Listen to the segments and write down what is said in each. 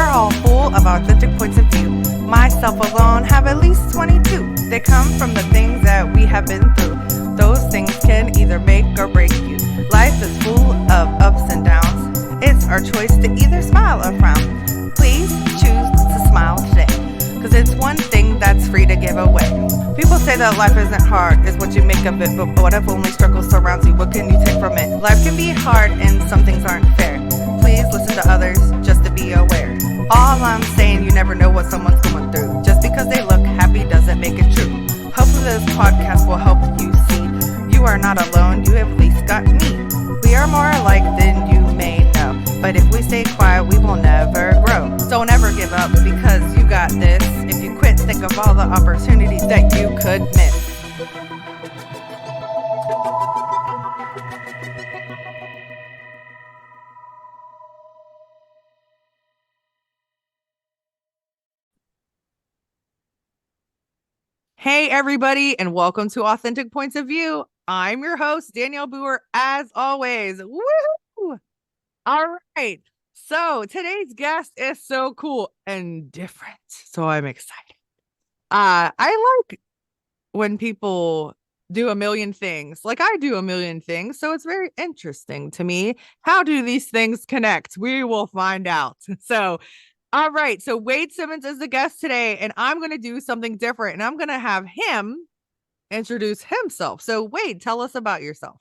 all full of authentic points of view. Myself alone have at least 22. They come from the things that we have been through. Those things can either make or break you. Life is full of ups and downs. It's our choice to either smile or frown. Please choose to smile today, because it's one thing that's free to give away. People say that life isn't hard, it's what you make of it. But what if only struggle surrounds you? What can you take from it? Life can be hard and some things aren't fair. Please listen to others just to be aware. All I'm saying, you never know what someone's going through. Just because they look happy doesn't make it true. Hopefully this podcast will help you see you are not alone, you at least got me. We are more alike than you may know, but if we stay quiet, we will never grow. Don't ever give up, because you got this. If you quit, think of all the opportunities that you could miss. Hey everybody, and welcome to Authentic Points of View. I'm your host, Danielle Boer, as always. Woo! All right. So today's guest is so cool and different. So I'm excited. I like when people do a million things. Like I do a million things. So it's very interesting to me. How do these things connect? We will find out. So all right. So Wade Simmons is the guest today, and I'm going to do something different, and I'm going to have him introduce himself. So Wade, tell us about yourself.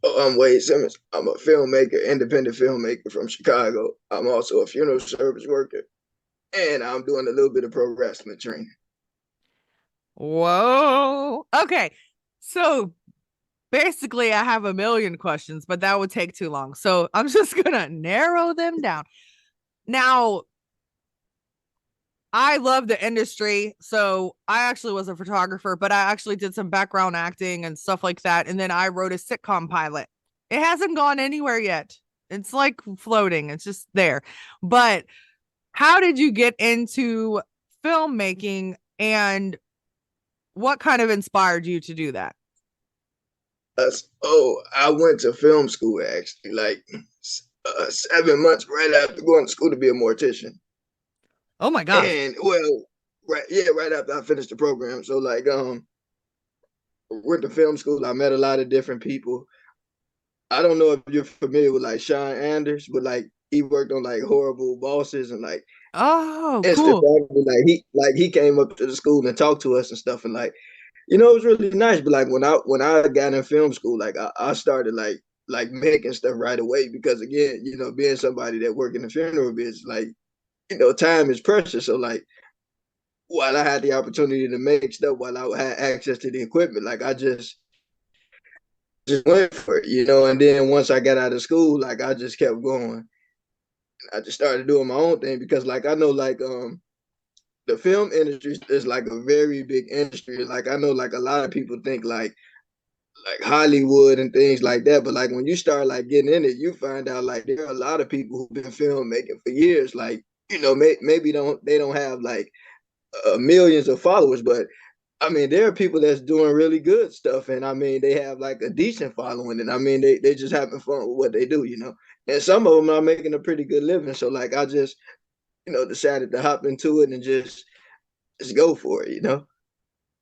I'm Wade Simmons. I'm a filmmaker, independent filmmaker from Chicago. I'm also a funeral service worker, and I'm doing a little bit of pro wrestling training. Whoa. Okay. So basically, I have a million questions, but that would take too long. So I'm just going to narrow them down. Now, I love the industry. So I actually was a photographer, but I actually did some background acting and stuff like that. And then I wrote a sitcom pilot. It hasn't gone anywhere yet. It's like floating. It's just there. But how did you get into filmmaking, and what kind of inspired you to do that? I went to film school actually, like 7 months right after going to school to be a mortician. Oh my gosh. And right after I finished the program. So like went to film school. I met a lot of different people. I don't know if you're familiar with like Sean Anders, but like he worked on like Horrible Bosses and like cool. Like he came up to the school and talked to us and stuff, and like, you know, it was really nice. But like when I got in film school, like I started like making stuff right away, because again, you know, being somebody that work in the funeral business, like, you know, time is precious. So like while I had the opportunity to make stuff, while I had access to the equipment, like I just went for it, you know. And then once I got out of school, like I just kept going. I just started doing my own thing, because like I know like the film industry is like a very big industry. Like I know like a lot of people think like Hollywood and things like that, but like when you start like getting in it, you find out like there are a lot of people who've been filmmaking for years. Like, you know, maybe they don't have like millions of followers, but I mean, there are people that's doing really good stuff, and I mean, they have like a decent following, and I mean, they just having fun with what they do, you know. And some of them are making a pretty good living. So like, I just, you know, decided to hop into it and just go for it, you know.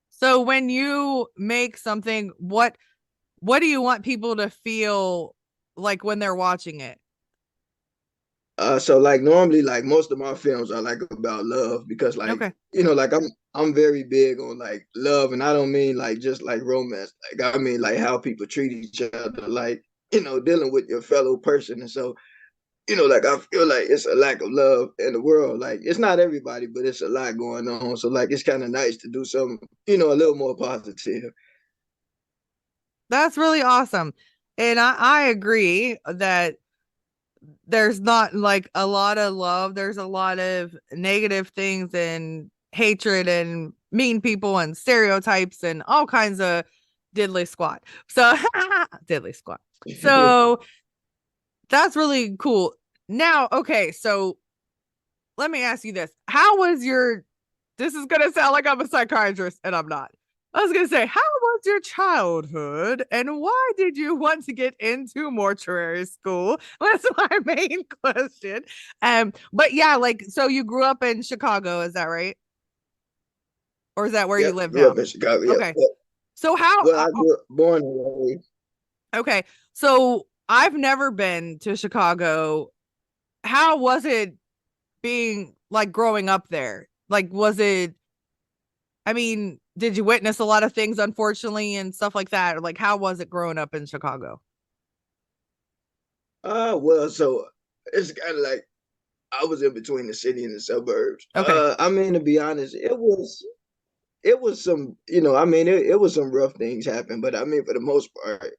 So when you make something, what do you want people to feel like when they're watching it? So like normally, like most of my films are like about love, because like, Okay. you know, like I'm very big on like love, and I don't mean like just like romance. Like I mean like how people treat each other, like, you know, dealing with your fellow person. And so, you know, like I feel like it's a lack of love in the world. Like it's not everybody, but it's a lot going on. So like it's kind of nice to do something, you know, a little more positive. That's really awesome. And I agree that there's not like a lot of love. There's a lot of negative things and hatred and mean people and stereotypes and all kinds of diddly squat. So diddly squat. So that's really cool. Now, okay, so let me ask you this. How was your, this is going to sound like I'm a psychiatrist, and I'm not. I was going to say, how was your childhood and why did you want to get into mortuary school? That's my main question. But yeah, like, so you grew up in Chicago, is that right? Or is that where you Yep, live grew now? up in Chicago. Yep. Okay. So how Well, I grew up born and raised. okay. So I've never been to Chicago. How was it being like growing up there? Like, was it, I mean, did you witness a lot of things, unfortunately, and stuff like that? Or like, how was it growing up in Chicago? Well, so it's kind of like I was in between the city and the suburbs. Okay. I mean, to be honest, it was some, I mean, it was some rough things happen, but I mean, for the most part,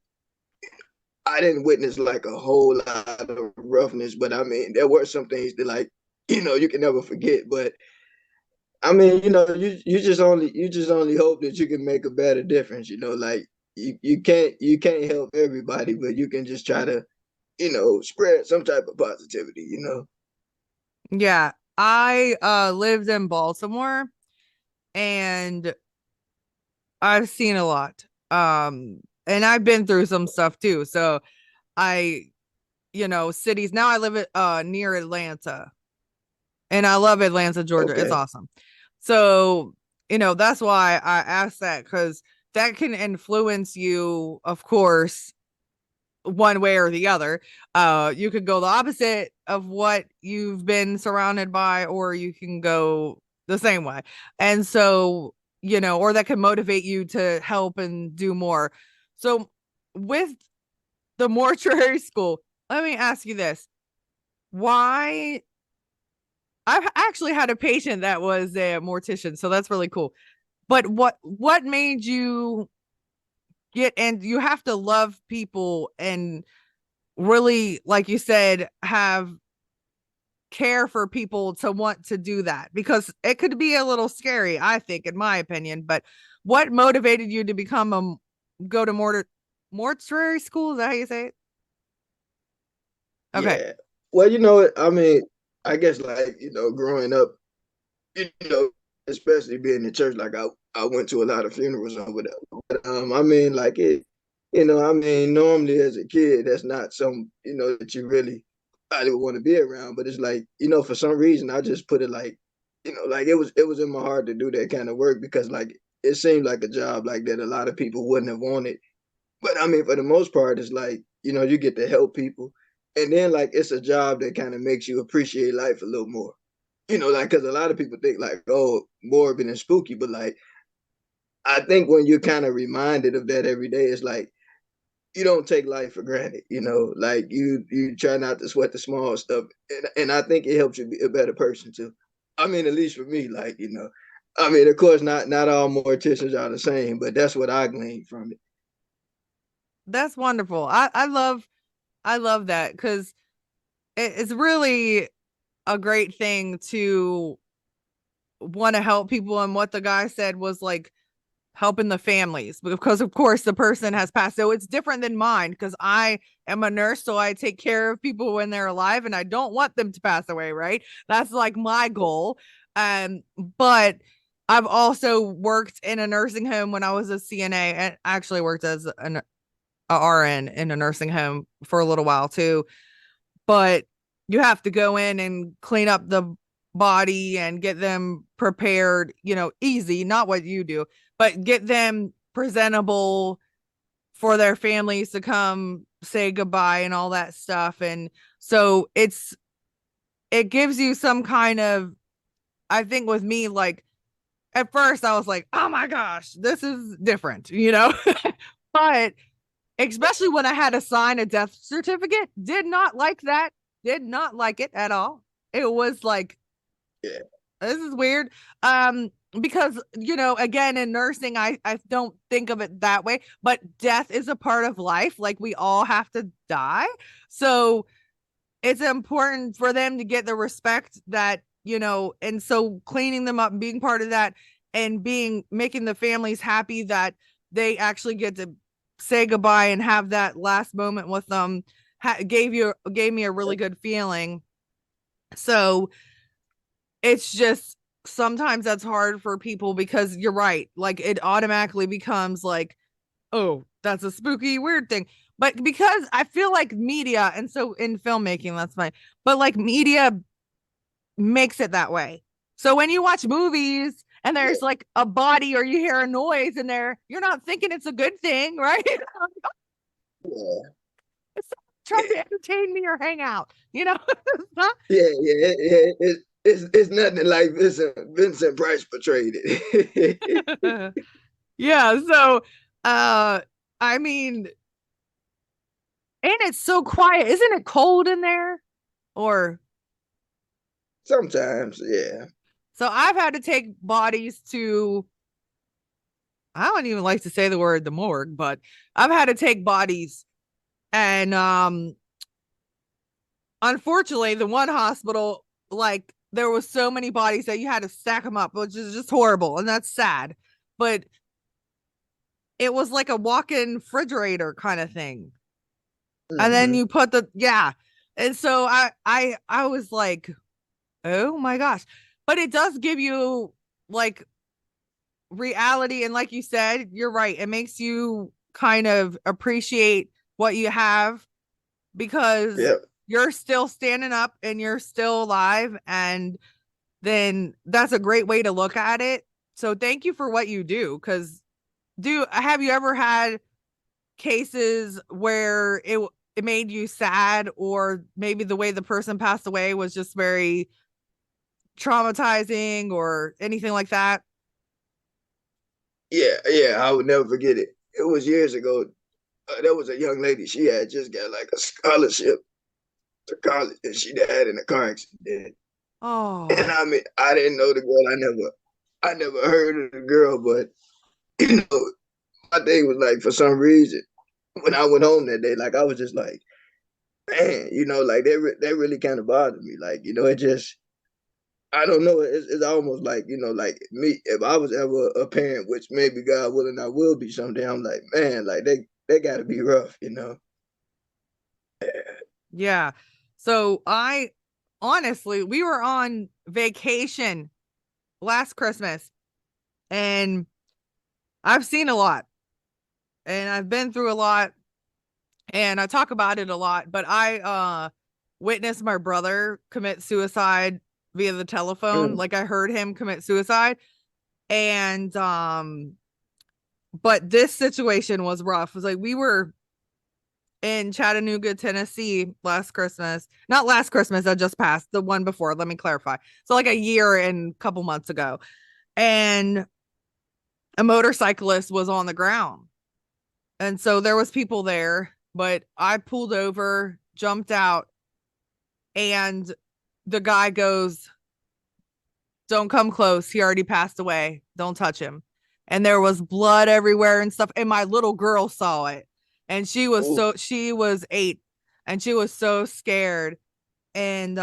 I didn't witness like a whole lot of roughness, but I mean, there were some things that like, you can never forget. But I mean, you just only hope that you can make a better difference, like you can't help everybody, but you can just try to, spread some type of positivity. Yeah. I lived in Baltimore and I've seen a lot. And I've been through some stuff too. So I, cities now I live at near Atlanta and I love Atlanta, Georgia. It's Okay. awesome. So, that's why I asked that because that can influence you, of course, one way or the other. You could go the opposite of what you've been surrounded by, or you can go the same way. And so, or that can motivate you to help and do more. So, with the mortuary school, let me ask you this. Why I've actually had a patient that was a mortician, so that's really cool. But what made you get, and you have to love people and really, like you said, have care for people to want to do that, because it could be a little scary, I think, in my opinion. But what motivated you to become go to mortuary school? Is that how you say it? Okay. Yeah. Well, I mean, I guess like, growing up, you know, especially being in church, like I went to a lot of funerals over there. But, I mean, like I mean, normally as a kid, that's not some, that you really I would want to be around. But it's like, for some reason, I just put it like, like it was in my heart to do that kind of work because like it seemed like a job like that a lot of people wouldn't have wanted. But I mean, for the most part, it's like, you get to help people. And then like it's a job that kind of makes you appreciate life a little more. Like because a lot of people think like, oh, morbid and spooky, but like I think when you're kind of reminded of that every day, it's like you don't take life for granted. Like you try not to sweat the small stuff, and I think it helps you be a better person too. I mean, at least for me, like I mean, of course, not all morticians are the same, but that's what I gleaned from it. That's wonderful. I love that because it's really a great thing to want to help people. And what the guy said was like helping the families, because of course the person has passed. So it's different than mine because I am a nurse, so I take care of people when they're alive and I don't want them to pass away, right? That's like my goal. But I've also worked in a nursing home when I was a CNA, and actually worked as a RN in a nursing home for a little while too. But you have to go in and clean up the body and get them prepared, easy, not what you do, but get them presentable for their families to come say goodbye and all that stuff. And so it gives you some kind of, I think with me, like at first I was like, oh my gosh, this is different, but especially when I had to sign a death certificate, did not like that, did not like it at all. It was like, Yeah. this is weird. Because again, in nursing, I don't think of it that way, but death is a part of life. Like we all have to die. So it's important for them to get the respect that, and so cleaning them up and being part of that and making the families happy that they actually get to say goodbye and have that last moment with them gave me a really good feeling. So it's just sometimes that's hard for people because you're right. Like it automatically becomes like oh, that's a spooky, weird thing. But because I feel like media, and so in filmmaking, that's fine. But like media makes it that way. So when you watch movies and Yeah, there's like a body or you hear a noise in there, you're not thinking it's a good thing, right? yeah, It's trying to entertain me or hang out, you know? It's not. yeah. It's nothing like Vincent Price portrayed it. Yeah. So, uh, I mean, and it's so quiet. Isn't it cold in there? Or Sometimes, yeah. so I've had to take bodies to, I don't even like to say the word the morgue, but I've had to take bodies and unfortunately the one hospital, like there was so many bodies that you had to stack them up, which is just horrible and that's sad. But it was like a walk-in refrigerator kind of thing. And then Hmm. you put the, yeah. And so I was like, oh my gosh. But it does give you like reality, and like you said, you're right, it makes you kind of appreciate what you have because Yeah, you're still standing up and you're still alive, and then that's a great way to look at it. So thank you for what you do. Because do have you ever had cases where it made you sad, or maybe the way the person passed away was just very traumatizing or anything like that? yeah. I would never forget it. It was years ago. There was a young lady. She had just got like a scholarship to college, and she died in a car accident. And Oh, I mean, I didn't know the girl. I never heard of the girl. But you know, my thing was like, for some reason, when I went home that day, like I was just like, man, like that really kind of bothered me. Like, it just, I don't know. It's almost like, like me, if I was ever a parent, which maybe God willing I will be someday. I'm like, man, like they got to be rough. yeah. So I honestly, we were on vacation last Christmas and I've seen a lot and I've been through a lot and I talk about it a lot, but I witnessed my brother commit suicide via the telephone. Mm. Like I heard him commit suicide, and but this situation was rough. It was like we were in Chattanooga, Tennessee last Christmas. Not last Christmas, that just passed, the one before, let me clarify. So like a year and a couple months ago. And a motorcyclist was on the ground. And so there was people there, but I pulled over, jumped out, and the guy goes, "Don't come close. He already passed away. Don't touch him." And there was blood everywhere and stuff. And my little girl saw it. And Ooh, she was 8 and she was so scared. And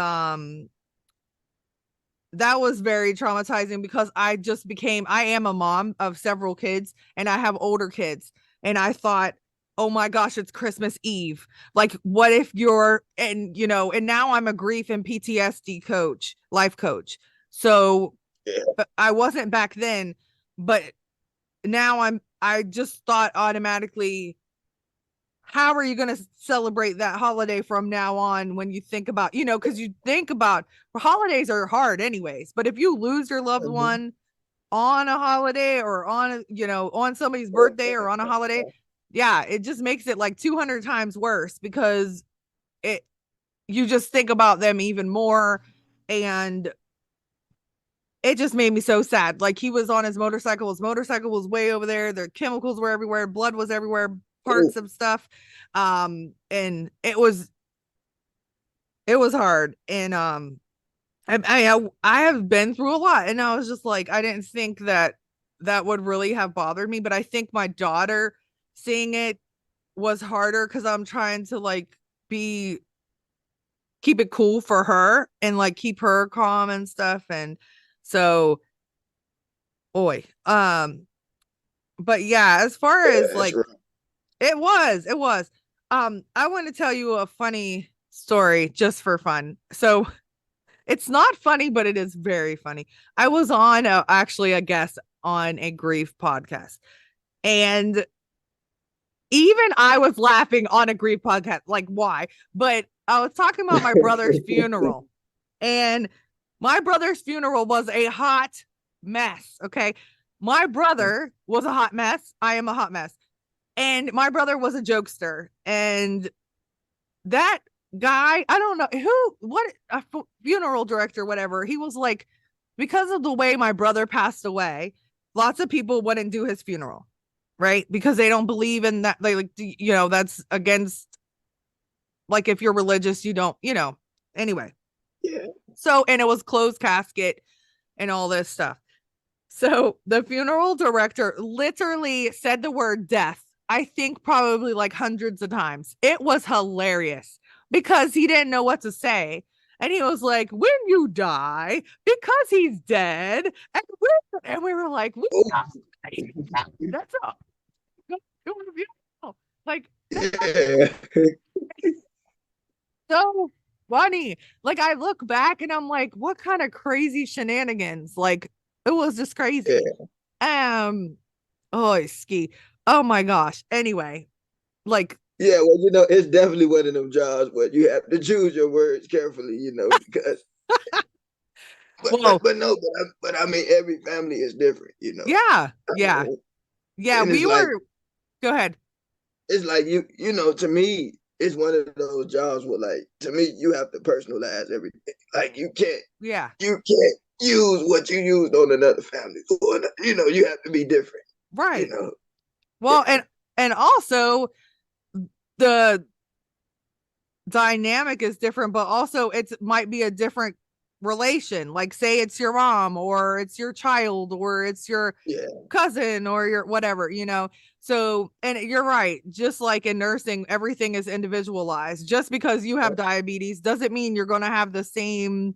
that was very traumatizing because I am a mom of several kids and I have older kids. And I thought, oh my gosh, it's Christmas Eve. Like, what if and now I'm a grief and PTSD coach, life coach. So yeah. I wasn't back then, but now I just thought automatically, how are you going to celebrate that holiday from now on when you think about, because you think about holidays are hard anyways, but if you lose your loved Mhm. one on a holiday or on somebody's birthday or on a holiday, yeah, it just makes it like 200 times worse because it you just think about them even more. And it just made me so sad. Like he was on his motorcycle was way over there, their chemicals were everywhere, blood was everywhere, Ooh, parts of stuff. And it was hard. And I have been through a lot, and I was just like, I didn't think that that would really have bothered me, but I think my daughter seeing it was harder because I'm trying to like be keep it cool for her and like keep her calm and stuff. And so, boy, but yeah, as far yeah, as that's like right. it was. I want to tell you a funny story just for fun. So it's not funny, but it is very funny. I was on actually a guest on a grief podcast, and even I was laughing on a grief podcast. Like, why? But I was talking about my brother's funeral, and my brother's funeral was a hot mess. Okay. My brother was a hot mess. I am a hot mess. And my brother was a jokester. And that guy, I don't know what a funeral director, whatever. He was like, because of the way my brother passed away, lots of people wouldn't do his funeral, right? Because they don't believe in that. They like, that's against, like, if you're religious, you don't, anyway. Yeah. So, and it was closed casket and all this stuff. So the funeral director literally said the word death, I think probably like hundreds of times. It was hilarious because he didn't know what to say. And he was like, when you die, because he's dead. And we were like, that's all. Like, Yeah. so funny. Like, I look back and I'm like, what kind of crazy shenanigans? Like, it was just crazy. Yeah. Oh, ski. Oh my gosh. Anyway, like, Yeah, well, it's definitely one of them jobs where you have to choose your words carefully, because well, but I mean every family is different. yeah, I yeah, mean, yeah. and We were, go ahead. it's like to me, it's one of those jobs where like to me you have to personalize everything. Like Yeah, you can't use what you used on another family. You have to be different, you right. know. Well, Yeah. and also the dynamic is different, but also it might be a different relation. Like, say it's your mom or it's your child or it's your Yeah. cousin or your whatever. So, and you're right, just like in nursing, everything is individualized. Just because you have diabetes doesn't mean you're going to have the same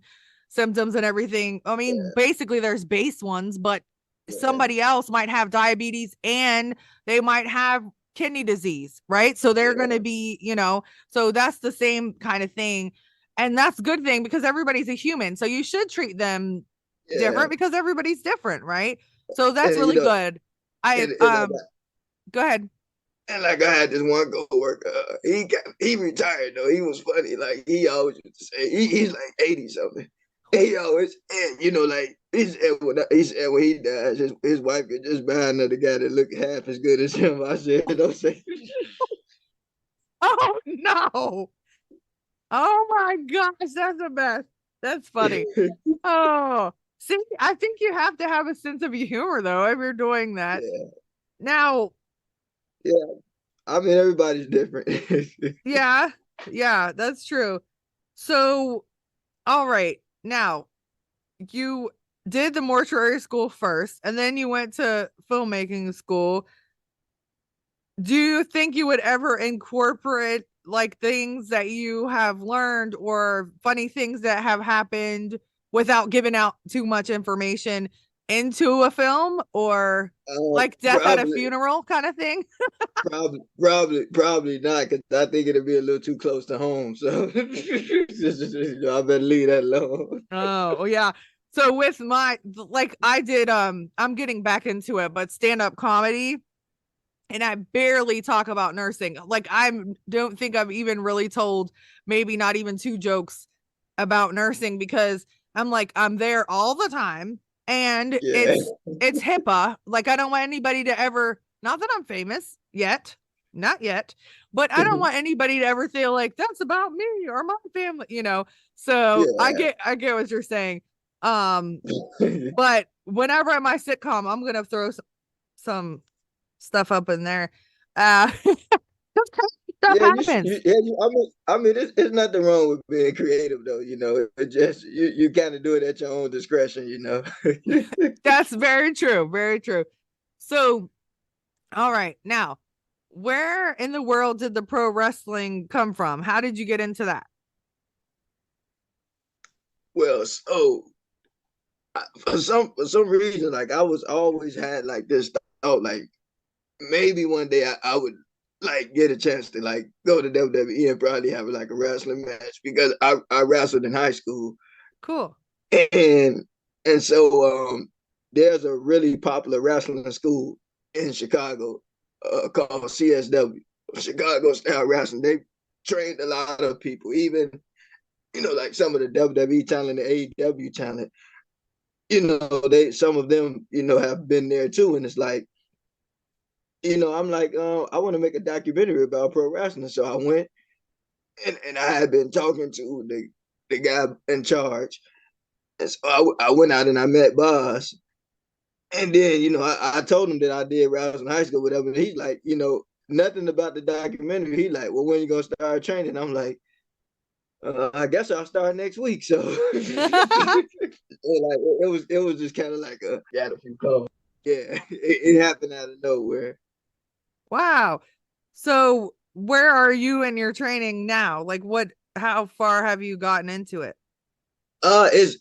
symptoms and everything. I mean, Yeah. basically there's base ones, but Yeah. somebody else might have diabetes and they might have kidney disease, right? So they're going to Yeah. be, so that's the same kind of thing. And that's a good thing because everybody's a human. So you should treat them Yeah. different because everybody's different, right? So that's And really good. I and like Go ahead. and like I had this one coworker, he retired though. He was funny. Like he always used to say he's like 80 something. And he always and like he said when he died, his wife could just buy another guy that looked half as good as him. I said, don't say. Oh no. Oh my gosh, that's the best. That's funny. Oh, see, I think you have to have a sense of humor though if you're doing that. Yeah, Now, yeah. I mean, everybody's different. yeah, yeah, that's true. So, all right. Now, you did the mortuary school first, and then you went to filmmaking school. Do you think you would ever incorporate like things that you have learned or funny things that have happened without giving out too much information into a film, or like death at a Probably, funeral kind of thing? probably not, because I think it'd be a little too close to home. So I better leave that alone. Oh, yeah. So with my, like, I did I'm getting back into it, but stand-up comedy, and I barely talk about nursing. Like, I don't think I've even really told maybe not even two jokes about nursing because I'm like, I'm there all the time, and Yeah. it's HIPAA. Like, I don't want anybody to ever, not that I'm famous yet, not yet, but I don't want anybody to ever feel like that's about me or my family. So Yeah. I get what you're saying. But whenever at my sitcom, I'm gonna throw some stuff up in there. Just stuff Yeah, happens. I mean, it's nothing wrong with being creative, though. It just you kind of do it at your own discretion. That's very true. Very true. So, all right. Now, where in the world did the pro wrestling come from? How did you get into that? Well, so for some reason, like I was always had like this thought, like maybe one day I would like get a chance to like go to WWE and probably have like a wrestling match because I wrestled in high school. Cool. And so there's a really popular wrestling school in Chicago. called CSW, Chicago Style Wrestling. They trained a lot of people, even like some of the WWE talent, the AEW talent. Some of them have been there too, and it's like I'm like I want to make a documentary about pro wrestling, so I went and I had been talking to the guy in charge, and so I went out and I met Boz. And then, I told him that I did Rousing High School, whatever. And he's like, nothing about the documentary. He like, well, when you gonna start training? I'm like, I guess I'll start next week. So, it was just kind of like got a few calls. Yeah, it happened out of nowhere. Wow. So where are you in your training now? Like how far have you gotten into it? It's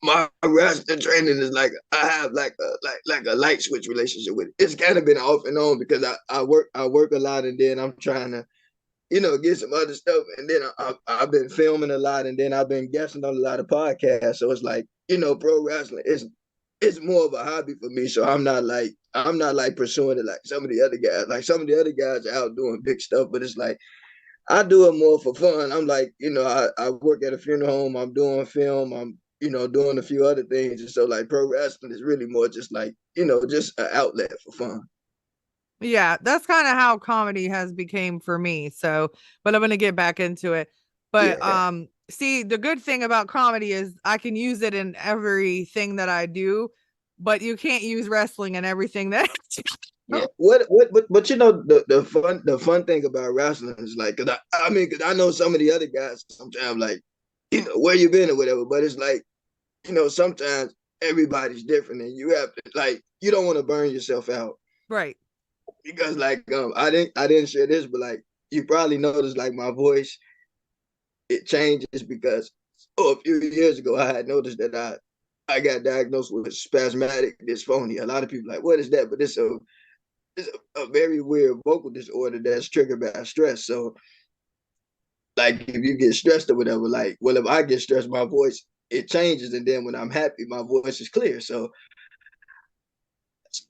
my wrestling training is like I have like a light switch relationship with it. It's kind of been off and on because I work a lot, and then I'm trying to get some other stuff, and then I've been filming a lot, and then I've been guesting on a lot of podcasts. So it's like pro wrestling it's more of a hobby for me. So I'm not like pursuing it like some of the other guys. Like some of the other guys are out doing big stuff, but it's like I do it more for fun. I'm like, I work at a funeral home. I'm doing film. I'm, doing a few other things. And so like pro wrestling is really more just like, just an outlet for fun. Yeah, that's kind of how comedy has became for me. So, but I'm going to get back into it. But Yeah. see, the good thing about comedy is I can use it in everything that I do, but you can't use wrestling in everything that Yeah. But the fun thing about wrestling is like, cause I know some of the other guys sometimes like, where you been or whatever, but it's like, sometimes everybody's different and you have to like, you don't want to burn yourself out. Right. Because like I didn't share this, but like you probably noticed like my voice it changes because a few years ago I had noticed that I got diagnosed with spasmodic dysphonia. A lot of people like, what is that? But it's a very weird vocal disorder that's triggered by stress. So like if you get stressed or whatever, like well if I get stressed, my voice it changes, and then when I'm happy, my voice is clear. So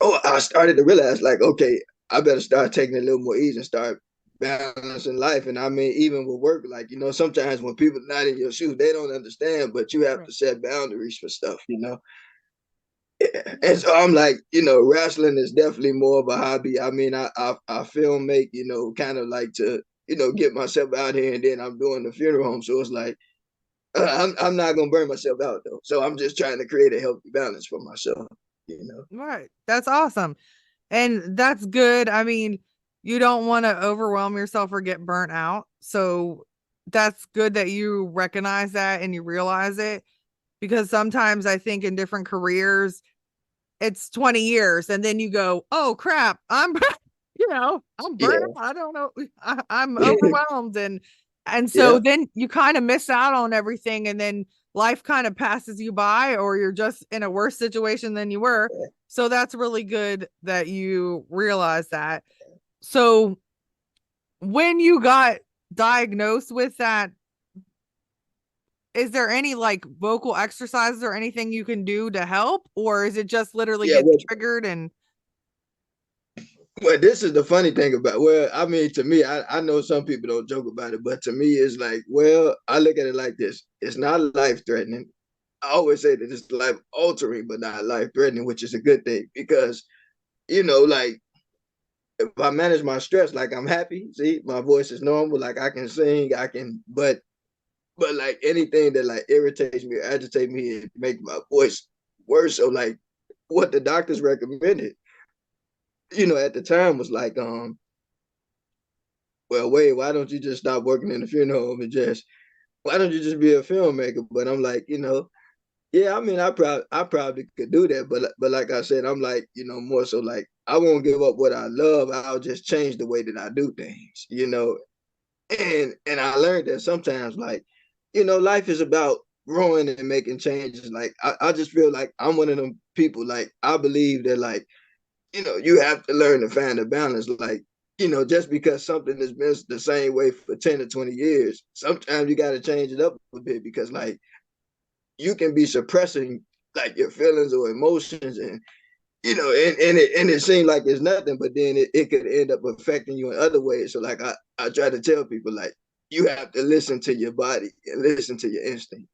I started to realize like, okay, I better start taking it a little more easy and start balancing life. And I mean, even with work, like, sometimes when people are not in your shoes, they don't understand, but you have Right. to set boundaries for stuff. And so I'm like, wrestling is definitely more of a hobby. I mean, I film make, kind of like to, get myself out here, and then I'm doing the funeral home. So it's like, I'm not going to burn myself out though. So I'm just trying to create a healthy balance for myself. Right. That's awesome. And that's good. I mean, you don't want to overwhelm yourself or get burnt out. So that's good that you recognize that and you realize it, because sometimes I think in different careers, it's 20 years and then you go, oh crap, I'm, I'm burnt Yeah. out. I don't know. I'm overwhelmed. And so Yeah. then you kind of miss out on everything. And then life kind of passes you by, or you're just in a worse situation than you were. So that's really good that you realize that. So when you got diagnosed with that, is there any like vocal exercises or anything you can do to help? Or is it just literally Yeah. get triggered and Well, this is the funny thing about. Well, I mean, to me, I know some people don't joke about it, but to me, it's like, well, I look at it like this: it's not life threatening. I always say that it's life altering, but not life threatening, which is a good thing because like if I manage my stress, like I'm happy. See, my voice is normal. Like I can sing, I can, but like anything that like irritates me, or agitates me, it make my voice worse. So like, what the doctors recommended at the time was like, well, wait, why don't you just stop working in the funeral home and why don't you just be a filmmaker? But I'm like, yeah, I mean, I probably could do that, but like I said, I'm like, more so like I won't give up what I love. I'll just change the way that I do things. And I learned that sometimes, like, life is about growing and making changes. Like I just feel like I'm one of them people. Like I believe that like you have to learn to find a balance. Like, just because something has been the same way for 10 or 20 years, sometimes you got to change it up a bit because, like, you can be suppressing, like, your feelings or emotions. And and it seemed like it's nothing, but then it could end up affecting you in other ways. So like I try to tell people like you have to listen to your body and listen to your instinct.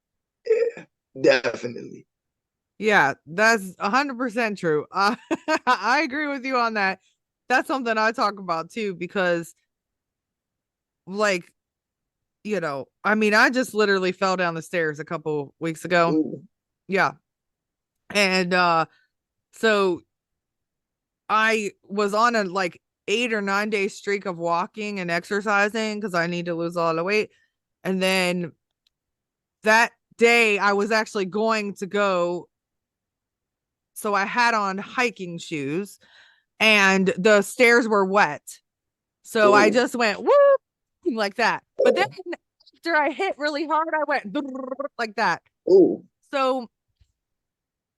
Yeah, definitely. Yeah, that's 100% true. I agree with you on that. That's something I talk about too, because like, I mean, I just literally fell down the stairs a couple weeks ago. Ooh, Yeah. And so I was on a like 8 or 9 day streak of walking and exercising because I need to lose a lot of weight. And then that day I was actually going to go. So I had on hiking shoes and the stairs were wet. So I ooh, just went whoop like that. But then oh, after I hit really hard, I went like that. ooh, So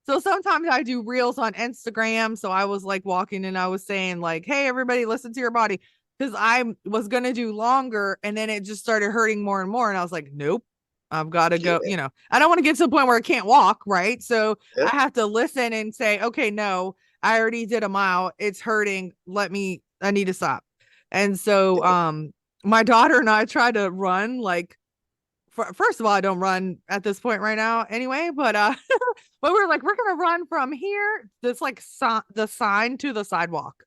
so sometimes I do reels on Instagram. So I was like walking and I was saying like, "Hey everybody, listen to your body." Because I was gonna do longer and then it just started hurting more and more. And I was like, nope, I've got to go. yeah, I don't want to get to the point where I can't walk, right? So yeah, I have to listen and say, okay, no, I already did a mile. It's hurting. I need to stop. And so yeah. my daughter and I tried to run like first of all, I don't run at this point right now anyway, but but we were like, we're gonna run from here. This like the sign to the sidewalk.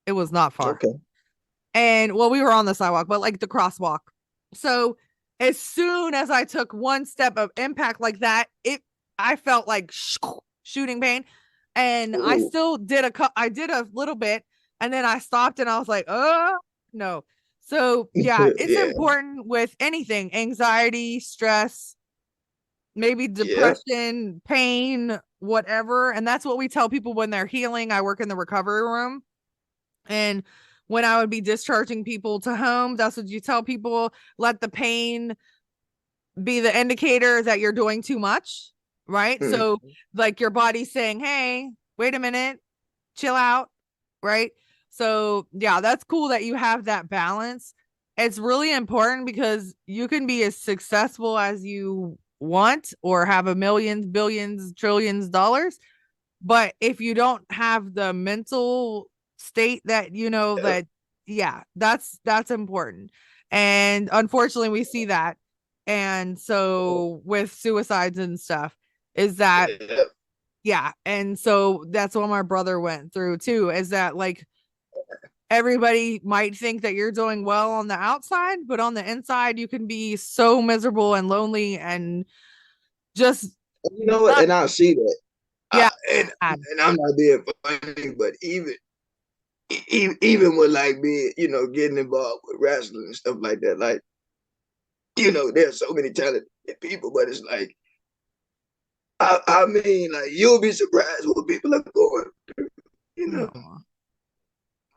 It was not far. Okay. And well, we were on the sidewalk, but like the crosswalk. So as soon as I took one step of impact like that, I felt like shooting pain. And I Ooh, still I did a little bit and then I stopped and I was like, oh no. So yeah, it's yeah, important with anything, anxiety, stress, maybe yeah. depression, pain, whatever. And that's what we tell people when they're healing. I work in the recovery room. And when I would be discharging people to home, that's what you tell people. Let the pain be the indicator that you're doing too much, right? Hmm. So, like your body's saying, hey, wait a minute, chill out, right? So, yeah, that's cool that you have that balance. It's really important because you can be as successful as you want or have a millions, billions, trillions dollars. But if you don't have the mental state that Yeah, yeah, that's important. And unfortunately we see that. And so with suicides and stuff is that yeah, yeah, and so that's what my brother went through too, is that like everybody might think that you're doing well on the outside, but on the inside you can be so miserable and lonely and just you know what? not And I see that. I, yeah. and and I'm not being funny, but even with like being, getting involved with wrestling and stuff like that, like, there's so many talented people, but it's like, I mean, like, you'll be surprised what people are going, you know. Oh,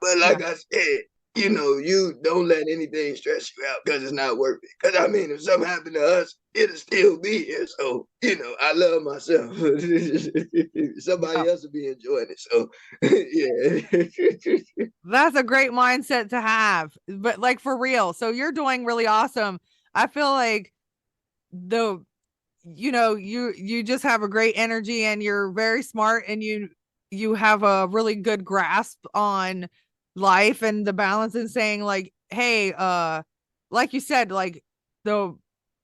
But yeah. like I said, you don't let anything stress you out because it's not worth it. Because I mean, if something happened to us, it'll still be here. So, I love myself. Yeah. Somebody else will be enjoying it. So, yeah. That's a great mindset to have. But like for real. So you're doing really awesome. I feel like the you just have a great energy and you're very smart and you have a really good grasp on life and the balance and saying like, hey, like you said, like the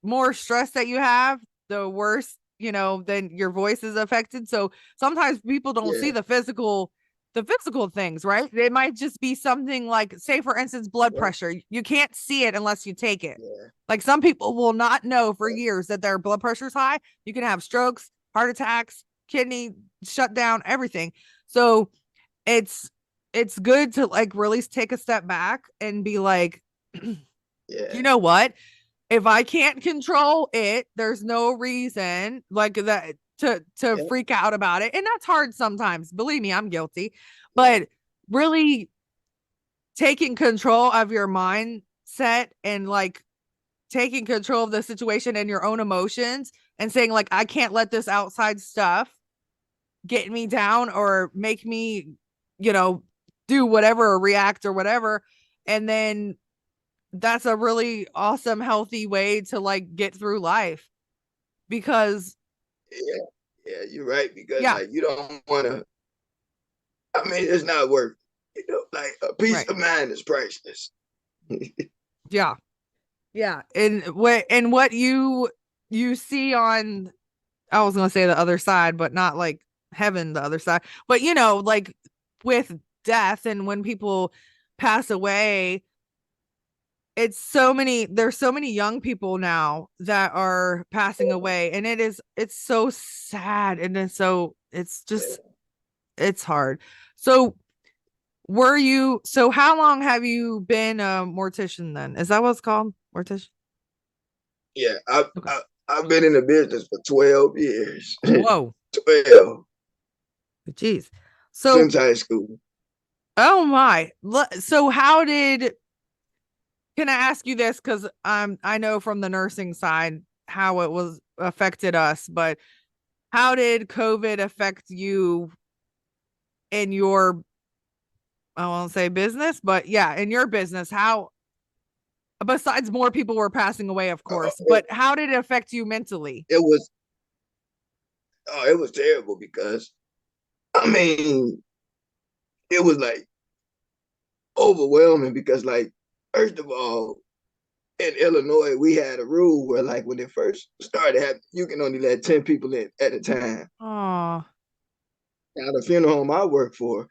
more stress that you have, the worse, then your voice is affected. So sometimes people don't see Yeah. the physical things, right? It might just be something like, say, for instance, blood Yeah. pressure. You can't see it unless you take it. Yeah. Like some people will not know for years that their blood pressure is high. You can have strokes, heart attacks, kidney shut down, everything. So it's it's good to like really take a step back and be like, you Yeah. know what? If I can't control it, there's no reason like that to Yeah. freak out about it. And that's hard sometimes. Believe me, I'm guilty. Yeah. But really taking control of your mindset and like taking control of the situation and your own emotions and saying like I can't let this outside stuff get me down or make me, you know, do whatever or react or whatever. And then that's a really awesome healthy way to like get through life because Yeah. Yeah. You're right. Because yeah, like you don't want to. I mean, it's not worth it. You know, like a peace Right. of mind is priceless. Yeah. Yeah. And what you see on, I was gonna say the other side, but not like heaven, the other side. But like with death and when people pass away, there's so many young people now that are passing away, and it's so sad, and it's just it's hard. So so how long have you been a mortician then? Is that what it's called? Mortician? Yeah, Okay. I've been in the business for 12 years. Whoa. 12 Jeez. So, since high school. oh my. So how did can I ask you this? Because I know from the nursing side how it was affected us, but how did COVID affect you in your, I won't say business, but yeah, in your business? How, besides more people were passing away, of Uh, course, it, but how did it affect you mentally? it was it was terrible because I mean it was like overwhelming because like first of all in Illinois we had a rule where like when it first started happening you can only let 10 people in at a time. Oh, Now the funeral home I work for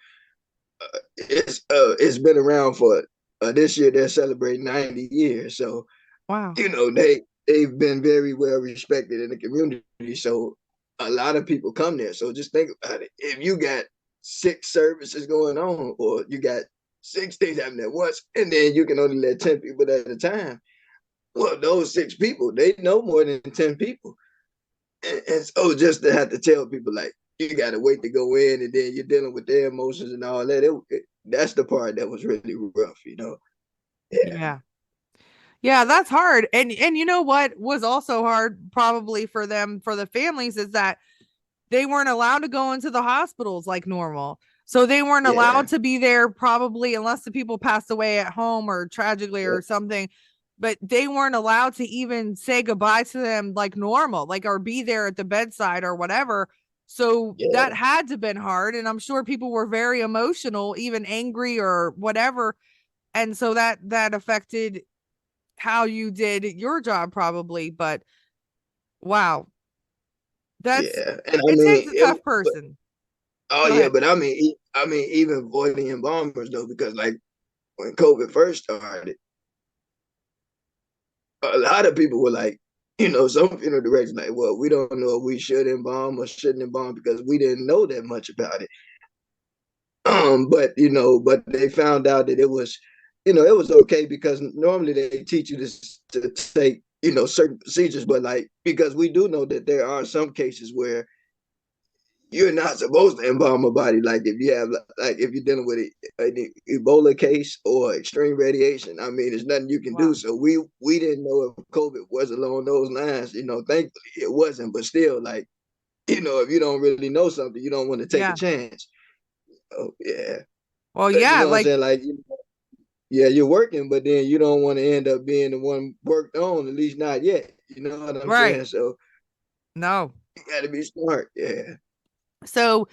it's been around for this year they're celebrating 90 years. So, wow. you know, they've been very well respected in the community. So a lot of people come there. So just think about it. If you got 6 services going on, or you got 6 things happening at once, and then you can only let 10 people at a time. Well, those 6 people, they know more than 10 people. And so just to have to tell people like you got to wait to go in, and then you're dealing with their emotions and all that. That's the part that was really rough, you know. Yeah, Yeah. Yeah, that's hard. And you know what was also hard probably for them, for the families, is that they weren't allowed to go into the hospitals like normal. So they weren't yeah, allowed to be there probably unless the people passed away at home or tragically yeah, or something. But they weren't allowed to even say goodbye to them like normal, like or be there at the bedside or whatever. So that yeah, had to been hard. And I'm sure people were very emotional, even angry or whatever. And so that affected how you did your job probably. But wow, that's yeah. And I it mean, takes a tough but, person. oh Go yeah, ahead. but I mean, even avoiding embalmers though, because like when COVID first started, a lot of people were like, you know, some funeral directors like, well, we don't know if we should embalm or shouldn't embalm because we didn't know that much about it. But you know, but they found out that it was, you know, it was okay because normally they teach you to take, you know, certain procedures, but like because we do know that there are some cases where you're not supposed to embalm a body, like if you have like if you're dealing with an Ebola case or extreme radiation. I mean, there's nothing you can do. Wow. So we didn't know if COVID was along those lines. You know, thankfully it wasn't, but still, like you know, if you don't really know something, you don't want to take a Yeah. chance. Oh yeah, Well, because you yeah, know what I'm like saying. Like yeah, you're working, but then you don't want to end up being the one worked on. At least not yet. You know what I'm right. saying? So No. you got to be smart. Yeah, So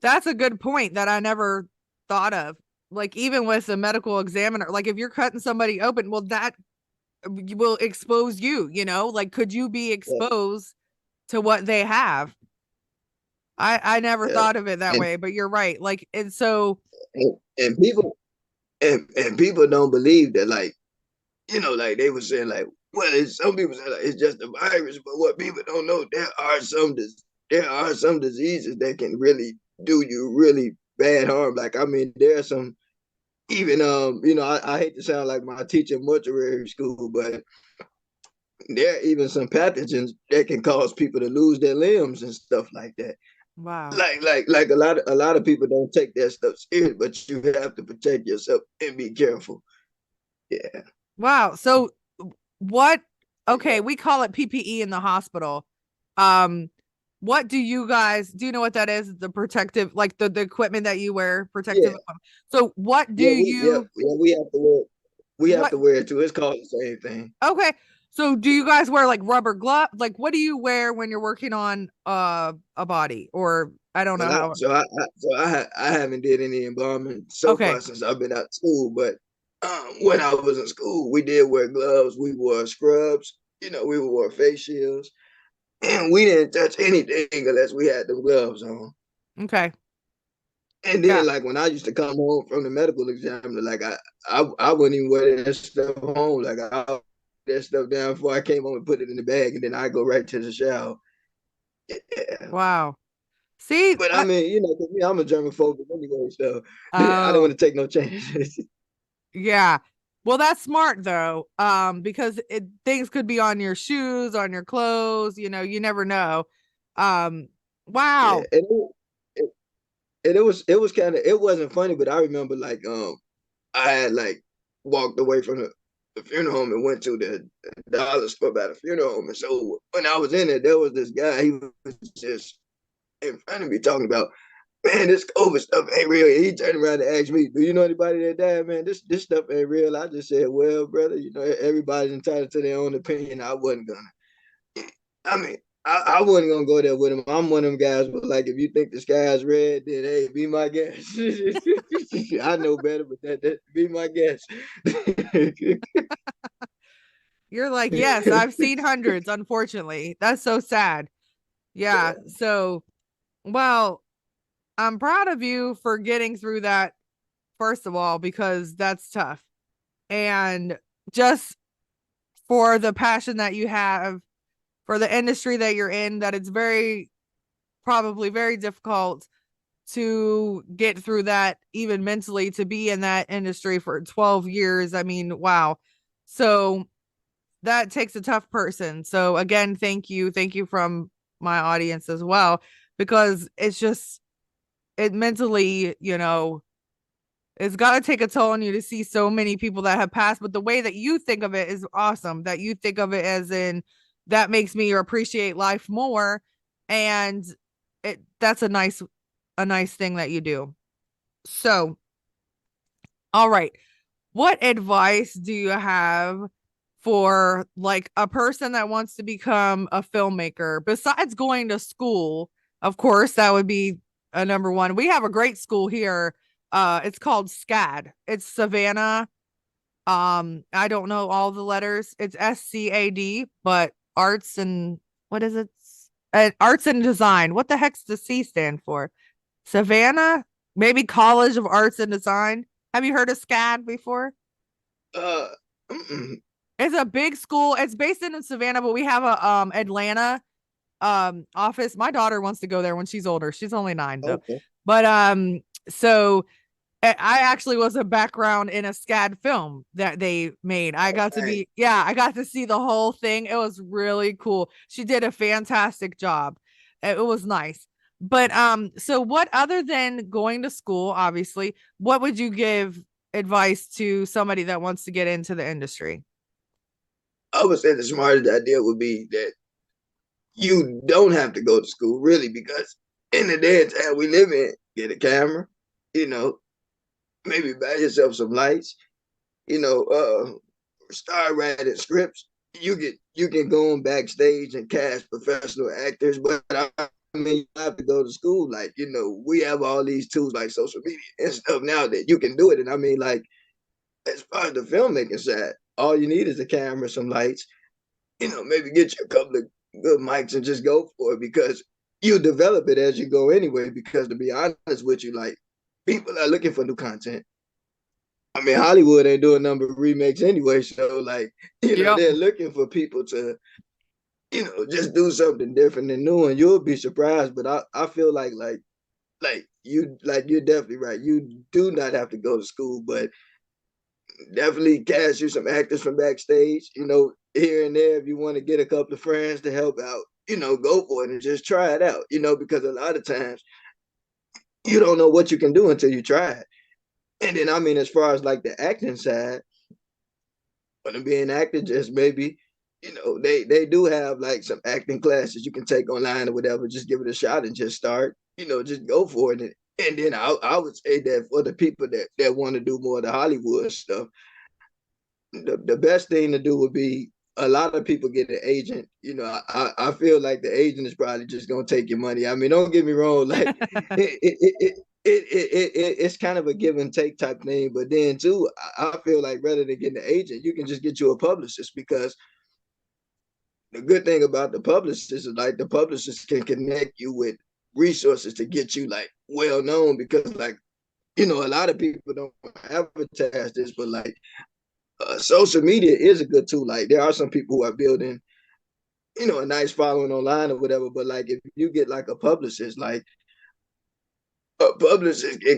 that's a good point that I never thought of. Like even with a medical examiner, like if you're cutting somebody open, well, that will expose you, like could you be yeah, exposed to what they have? I never yeah. thought of it that And way, but you're right. Like, and so and people and people don't believe that, like you know, like they were saying, like, well, some people say like it's just a virus, but what people don't know, there are some diseases that can really do you really bad harm. Like, I mean, there are some even you know, I hate to sound like my teacher in mortuary school, but there are even some pathogens that can cause people to lose their limbs and stuff like that. wow. Like a lot of people don't take that stuff serious, but you have to protect yourself and be careful. Yeah. Wow. So what, okay, we call it PPE in the hospital. Um, what do you know what that is? The protective, like the equipment that you wear, protective Yeah. equipment. So what do Yeah, we you we have to wear we have what to wear it too. It's called the same thing. okay. So do you guys wear like rubber glove? Like what do you wear when you're working on a body? Or I don't know Well, I, how. so I, I so I haven't did any embalming so Okay. far since I've been out of school. But when I was in school, we did wear gloves. We wore scrubs. We wore face shields, and we didn't touch anything unless we had the gloves on. Okay. And Yeah. then, like when I used to come home from the medical examiner, like I wouldn't even wear that stuff home. Like I put that stuff down before I came home and put it in the bag, and then I go right to the shower. Yeah. Wow. See, But I mean, 'cause me, I'm a germaphobe anyway, so I don't oh, want to take no chances. yeah. Well, that's smart though. Because things could be on your shoes, on your clothes, you never know. Um, Yeah, wow. and it was kind of it wasn't funny, but I remember like I had like walked away from the funeral home and went to the dollar store by the funeral home, and so when I was in there was this guy. He was just in front of me talking about, man, this COVID stuff ain't real. He turned around and asked me, do you know anybody that died, man? This stuff ain't real. I just said, well, brother, everybody's entitled to their own opinion. I wasn't gonna. I mean, I wasn't gonna go there with him. I'm one of them guys, but like, if you think the sky's red, then hey, be my guest. I know better, but that be my guest. You're like, yes, I've seen hundreds, unfortunately. That's so sad. Yeah. Yeah. So, well, I'm proud of you for getting through that, first of all, because that's tough. And just for the passion that you have for the industry that you're in, that it's probably very difficult to get through that, even mentally, to be in that industry for 12 years. I mean, wow. So that takes a tough person. So again, thank you. Thank you from my audience as well, because it mentally, it's got to take a toll on you to see so many people that have passed. But the way that you think of it is awesome. That you think of it as in, that makes me appreciate life more. And that's a nice thing that you do. So, all right. What advice do you have for like a person that wants to become a filmmaker besides going to school? Of course, that would be a number one. We have a great school here. It's called SCAD. It's Savannah. I don't know all the letters. It's SCAD, but arts and what is it? Arts and design. What the heck's the C stand for? Savannah? Maybe College of Arts and Design. Have you heard of SCAD before? Uh, mm-mm. It's a big school. It's based in Savannah, but we have a Atlanta office. My daughter wants to go there when she's older. She's only 9 though. Okay. But so I actually was a background in a SCAD film that they made. I got to Right. be, yeah, I got to see the whole thing. It was really cool. She did a fantastic job. It was nice. But so what, other than going to school, obviously, what would you give advice to somebody that wants to get into the industry? I would say the smartest idea would be that you don't have to go to school really, because in the day and time we live in, get a camera, you know, maybe buy yourself some lights, you know, start writing scripts. You can go on backstage and cast professional actors, but I mean, you have to go to school. Like, we have all these tools like social media and stuff now that you can do it. And I mean, like, as far as the filmmaking side, all you need is a camera, some lights, maybe get you a couple of good mics and just go for it, because you develop it as you go anyway. Because to be honest with you, like, people are looking for new content. I mean, Hollywood ain't doing a number of remakes anyway, so like, Yep. they're looking for people to, just do something different and new, and you'll be surprised. But I feel like you're definitely right. You do not have to go to school, but definitely cast you some actors from backstage, here and there. If you want to get a couple of friends to help out, go for it and just try it out, because a lot of times you don't know what you can do until you try it. And then, I mean, as far as like the acting side, when I'm being acted, just maybe, they do have like some acting classes you can take online or whatever. Just give it a shot and just start, just go for it. And then I would say that for the people that want to do more of the Hollywood stuff, the best thing to do would be a lot of people get an agent. You know, I feel like the agent is probably just gonna take your money. I mean, don't get me wrong, like it's kind of a give and take type thing. But then too, I feel like rather than getting an agent, you can just get you a publicist, because the good thing about the publicist is like the publicist can connect you with resources to get you like well known, because like, you know, a lot of people don't advertise this, but like social media is a good tool. Like there are some people who are building, you know, a nice following online or whatever, but like if you get like a publicist can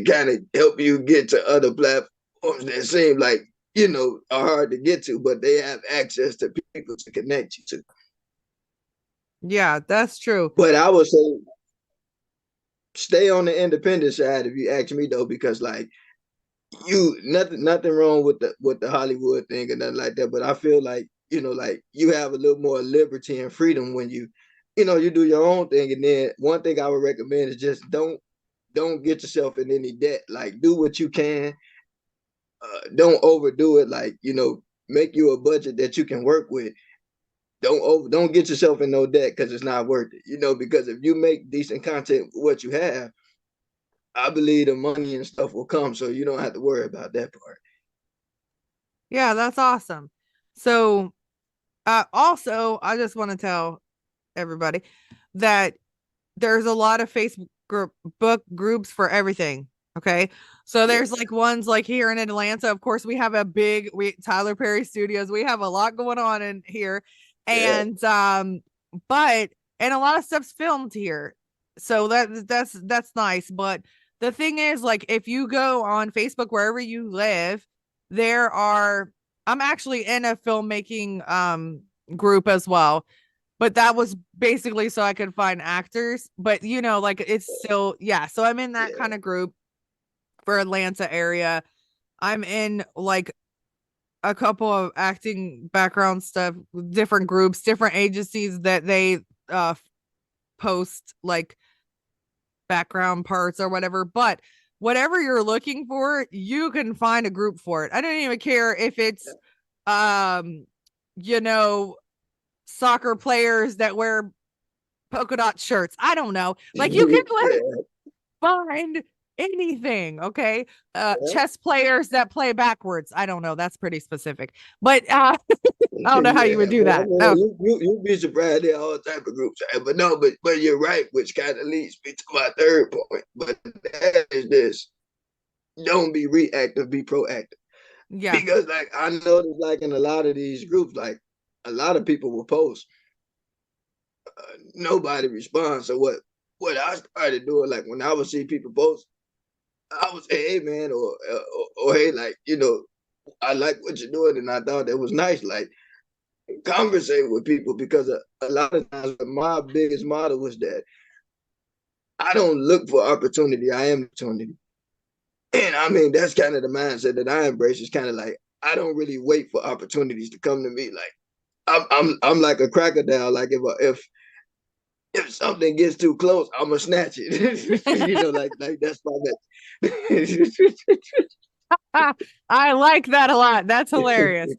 kind of help you get to other platforms that seem like, you know, are hard to get to, but they have access to people to connect you to. Yeah, that's true. But I would say stay on the independent side if you ask me though, because like you nothing wrong with the Hollywood thing or nothing like that. But I feel like, you know, like you have a little more liberty and freedom when you know, you do your own thing. And then one thing I would recommend is just don't get yourself in any debt. Like do what you can. Don't overdo it. Like, you know, make you a budget that you can work with. Don't get yourself in no debt because it's not worth it. You know, because if you make decent content with what you have, I believe the money and stuff will come, so you don't have to worry about that part. Yeah, that's awesome. So, also, I just want to tell everybody that there's a lot of Facebook book groups for everything. Okay. So Yeah, there's like ones like here in Atlanta. Of course, we have a big Tyler Perry Studios. We have a lot going on in here. yeah. And but and a lot of stuff's filmed here. So that's nice. But the thing is, like, if you go on Facebook wherever you live, there are I'm actually in a filmmaking group as well, but that was basically so I could find actors. But you know, like it's still, yeah. So I'm in that Yeah. kind of group for Atlanta area. I'm in like a couple of acting background stuff, different groups, different agencies that they post like background parts or whatever. But whatever you're looking for, you can find a group for it. I don't even care if it's you know, soccer players that wear polka dot shirts. I don't know. Like you can like Yeah. find anything, okay? Chess players that play backwards. I don't know. That's pretty specific. But I don't know how you would Yeah, do but I that. mean, Oh, you be surprised there are all type of groups, right? But no, but you're right, which kind of leads me to my third point. But that is this: don't be reactive, be proactive. yeah. Because like I noticed, like in a lot of these groups, like a lot of people will post, nobody responds. So what I started doing, like when I would see people post, I would say, hey man, or hey, like, you know, I like what you're doing, and I thought that was nice. Like conversate with people, because a lot of times my biggest motto was that I don't look for opportunity, I am opportunity. And I mean that's kind of the mindset that I embrace. Is kind of like I don't really wait for opportunities to come to me. Like I'm like a crocodile. Like if something gets too close, I'm gonna snatch it. You know, like that's my I like that a lot. That's hilarious.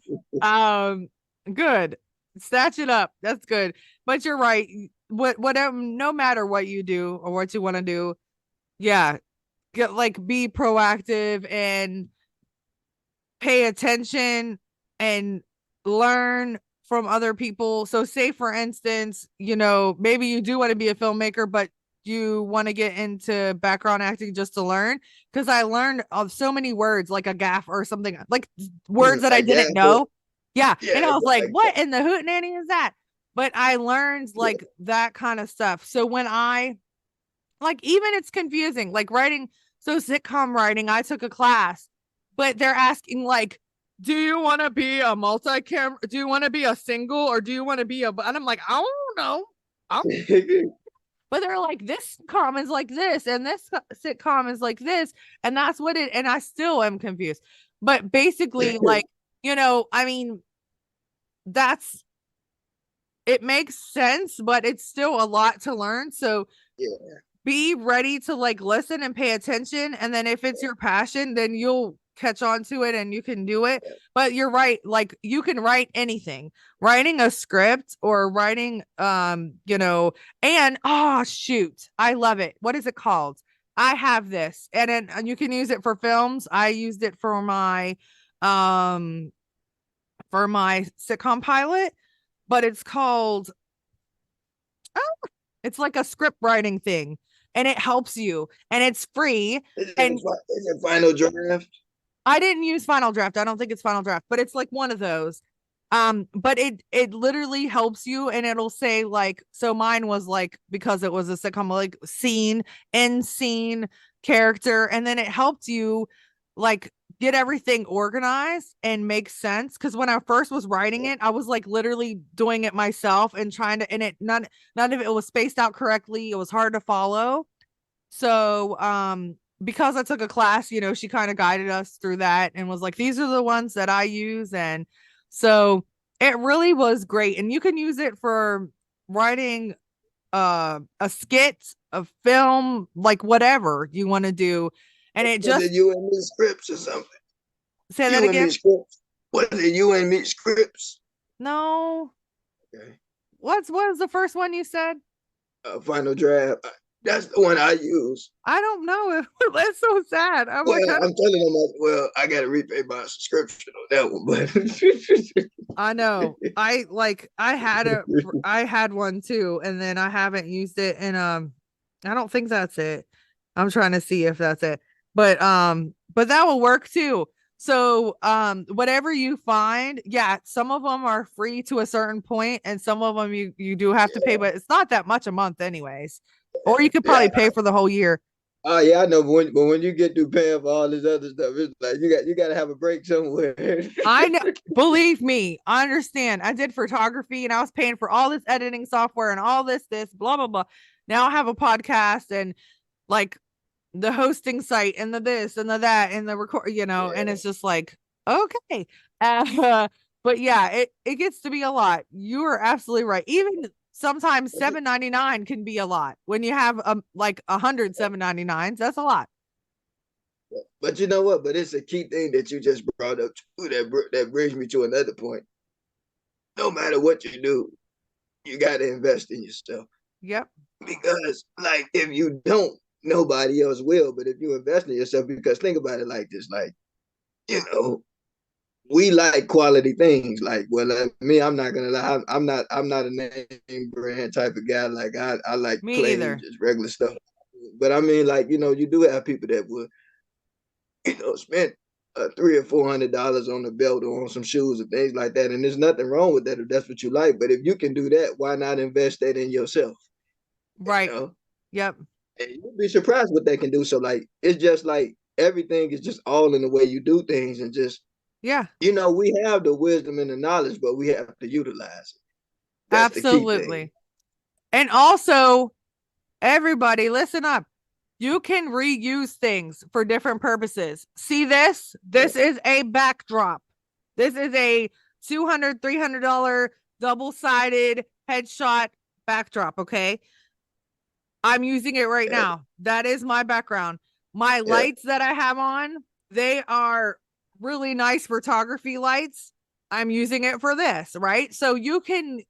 Good. Snatch it up. That's good. But you're right. Whatever, no matter what you do or what you want to do, yeah, get like be proactive and pay attention and learn from other people. So say for instance, you know, maybe you do want to be a filmmaker, but you want to get into background acting just to learn. Because I learned of so many words like a gaff or something, like words that I didn't example. know. Yeah. And Yeah, I was like, like what in the hoot nanny is that? But I learned like that kind of stuff. So when I like, even it's confusing, like writing, so sitcom writing, I took a class, but they're asking like, do you want to be a multi-cam? Do you want to be a single or do you want to be a? And I'm like, I don't know. I'm, but they're like, this sitcom is like this, and this sitcom is like this, and that's what it. And I still am confused. But basically, like, you know, I mean, that's it makes sense, but it's still a lot to learn. So yeah. be ready to like listen and pay attention, and then if it's your passion, then you'll catch on to it and you can do it. But you're right, like you can write anything. Writing a script or writing you know, and oh shoot, I love it. What is it called? I have this, and you can use it for films. I used it for my sitcom pilot, but it's called, oh, it's like a script writing thing, and it helps you, and it's free. And Is it Final Draft? I didn't use Final Draft. I don't think it's Final Draft, but it's like one of those. But it literally helps you, and it'll say like, so mine was like, because it was a sitcom, like scene, end scene, character, and then it helped you like get everything organized and make sense. Because when I first was writing it, I was like literally doing it myself and trying to, and it none of it was spaced out correctly. It was hard to follow. So because I took a class, you know, she kind of guided us through that and was like, these are the ones that I use. And so it really was great. And you can use it for writing a skit, a film, like whatever you want to do. And it Was just, it you and me scripts or something? say that You and me again. scripts. Was it you and me scripts? No. Okay. What was the first one you said? Final Draft. That's the one I use. I don't know. That's so sad. I'm Well, like, I'm telling them, well, I got to repay my subscription on that one, but I know. I had one too, and then I haven't used it, and I don't think that's it. I'm trying to see if that's it. But that will work too. So whatever you find, yeah, some of them are free to a certain point, and some of them you do have to pay, but it's not that much a month anyways. Or you could yeah. probably pay for the whole year. Oh yeah, I know. But when you get through paying for all this other stuff, it's like you got to have a break somewhere. I know, believe me, I understand. I did photography and I was paying for all this editing software and all this, blah, blah, blah. Now I have a podcast and like the hosting site and the this and the that and the record, you know, and it's just like, okay. But yeah, it gets to be a lot. You are absolutely right. Even sometimes $7.99 can be a lot when you have like 100 $7.99s. That's a lot. But you know what? But it's a key thing that you just brought up too. That brings me to another point. No matter what you do, you got to invest in yourself. Yep. Because like if you don't, nobody else will. But if you invest in yourself, because think about it like this, like, you know, we like quality things. Like, well, me, I'm not gonna lie, I'm not a name brand type of guy. Like, I like Me plain, either. just regular stuff. But I mean, like, you know, you do have people that would, you know, spend $300 or $400 on a belt or on some shoes and things like that. And there's nothing wrong with that if that's what you like. But if you can do that, why not invest that in yourself? You Right. know, Yep. and you'll be surprised what they can do. So like, it's just like everything is just all in the way you do things, and just, Yeah. you know, we have the wisdom and the knowledge, but we have to utilize it. That's the key thing. Absolutely. And also, everybody, listen up. You can reuse things for different purposes. See this? This is a backdrop. This is a $200, $300 double-sided headshot backdrop, okay? I'm using it right Yeah, now. That is my background. My yeah, lights that I have on, they are really nice photography lights. I'm using it for this, right? So you can,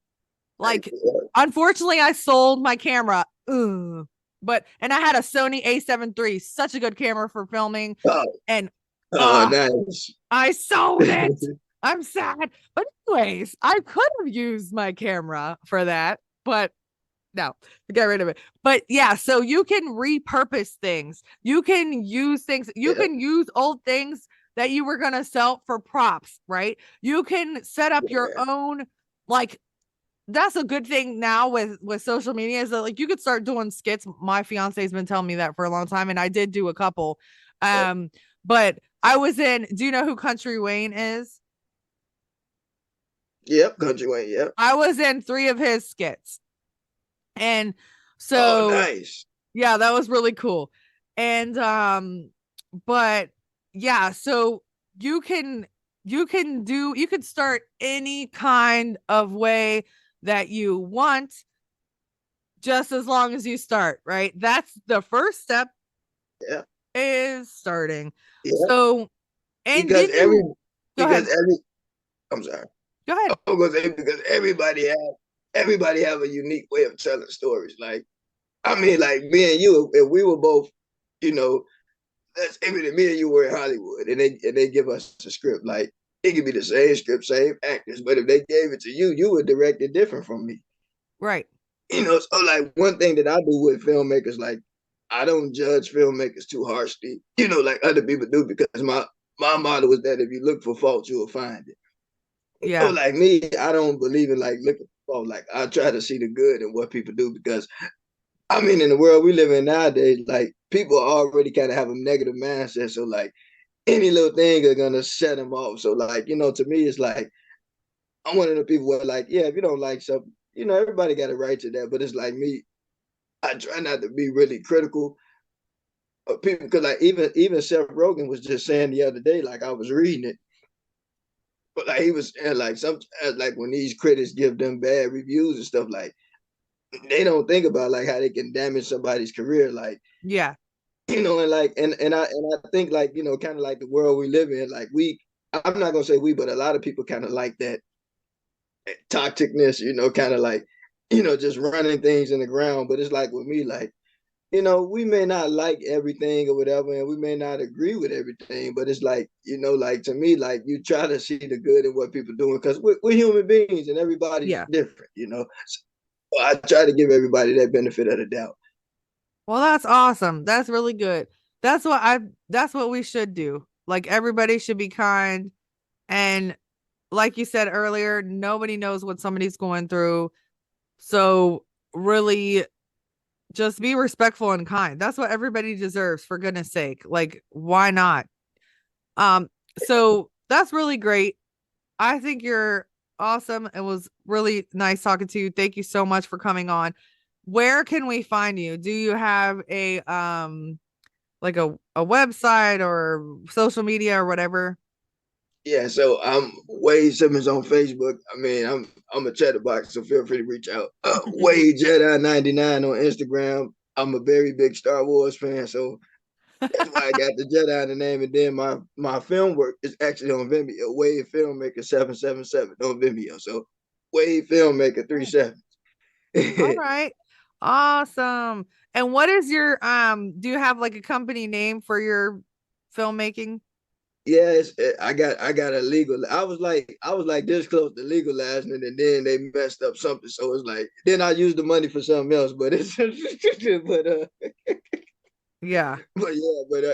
like, unfortunately, I sold my camera. Ugh. But and I had a Sony A7 III, such a good camera for filming. oh, And oh, nice. I sold it. I'm sad. But anyways, I could have used my camera for that, but no, get rid of it. But yeah, so you can repurpose things. You can use things, you Yeah, can use old things that you were gonna sell for props, right? You can set up your yeah, own, like, that's a good thing now with social media, is that like you could start doing skits. My fiance's been telling me that for a long time, and I did do a couple. yeah. But I was in, do you know who Country Wayne is? Yep, Country Wayne. Yep. I was in 3 of his skits. And Oh, so nice. yeah, that was really cool. And but yeah, so you can you can start any kind of way that you want, just as long as you start, right? That's the first step, Yeah, is starting. yeah, So And because didn't you go ahead? every I'm sorry. Go ahead. I'm gonna say because everybody have a unique way of telling stories. Like I mean, like me and you, if we were both, you know, that's even if me and you were in Hollywood and they give us a script, like it could be the same script, same actors, but if they gave it to you, you would direct it different from me. Right. So like one thing that I do with filmmakers, like I don't judge filmmakers too harshly, like other people do, because my motto is that if you look for fault, you will find it. So Yeah. like me, I don't believe in like looking for fault. Like I try to see the good in what people do, because I mean in the world we live in nowadays, like people already kind of have a negative mindset. So like any little thing are gonna set them off. So like, to me it's like I'm one of the people where like, yeah, if you don't like something, everybody got a right to that. But it's like me, I try not to be really critical of people, because like even Seth Rogen was just saying the other day, like I was reading it, but like he was saying like sometimes like when these critics give them bad reviews and stuff, like they don't think about like how they can damage somebody's career, like Yeah. and like and I think like kind of like the world we live in, like I'm not gonna say we, but a lot of people kind of like that toxicness, kind of like just running things in the ground. But it's like with me, like we may not like everything or whatever, and we may not agree with everything, but it's like, like to me, like you try to see the good in what people are doing, because we're human beings and everybody's Yeah. different. So I try to give everybody that benefit of the doubt. Well, that's awesome. That's really good. That's what we should do. Like everybody should be kind, and like you said earlier, nobody knows what somebody's going through. So really just be respectful and kind. That's what everybody deserves, for goodness sake. Like why not? Um so that's really great. I think you're awesome. It was really nice talking to you. Thank you so much for coming on. Where can we find you? Do you have a like a website or social media or whatever? Yeah, so I'm Wade Simmons on Facebook. I mean, I'm a chatterbox, so feel free to reach out. Wade Jedi 99 on Instagram. I'm a very big Star Wars fan, so that's why I got the Jedi in the name. And then my film work is actually on Vimeo. Wade Filmmaker 777 on Vimeo. So Wade Filmmaker 37. All right. Awesome. And what is your do you have like a company name for your filmmaking? Yes, I got a legal. I was like this close to legalizing it, and then they messed up something. So it's like then I used the money for something else. But it's Yeah. but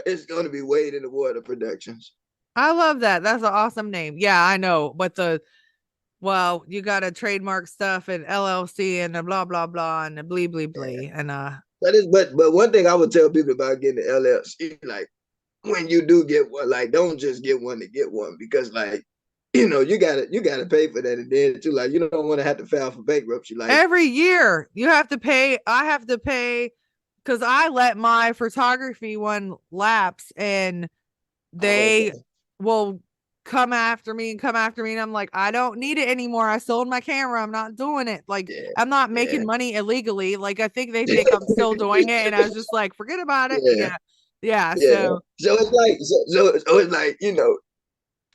it's gonna be Wade in the Water Productions. I love that. That's an awesome name. Yeah, I know. But well, you got to trademark stuff and LLC and the blah blah blah and the blee blee Yeah. blee and But one thing I would tell people about getting the LLC, like when you do get one, like don't just get one to get one, because like you gotta pay for that, and then too, like you don't want to have to file for bankruptcy. Like, every year you have to pay. I have to pay because I let my photography one lapse and oh, they okay, will come after me and I'm like, I don't need it anymore. I sold my camera. I'm not doing it. Like yeah, I'm not yeah, making money illegally. Like I think they think I'm still doing it and I was just like, forget about it. yeah, Yeah. Yeah. yeah. So So it's like, so it's like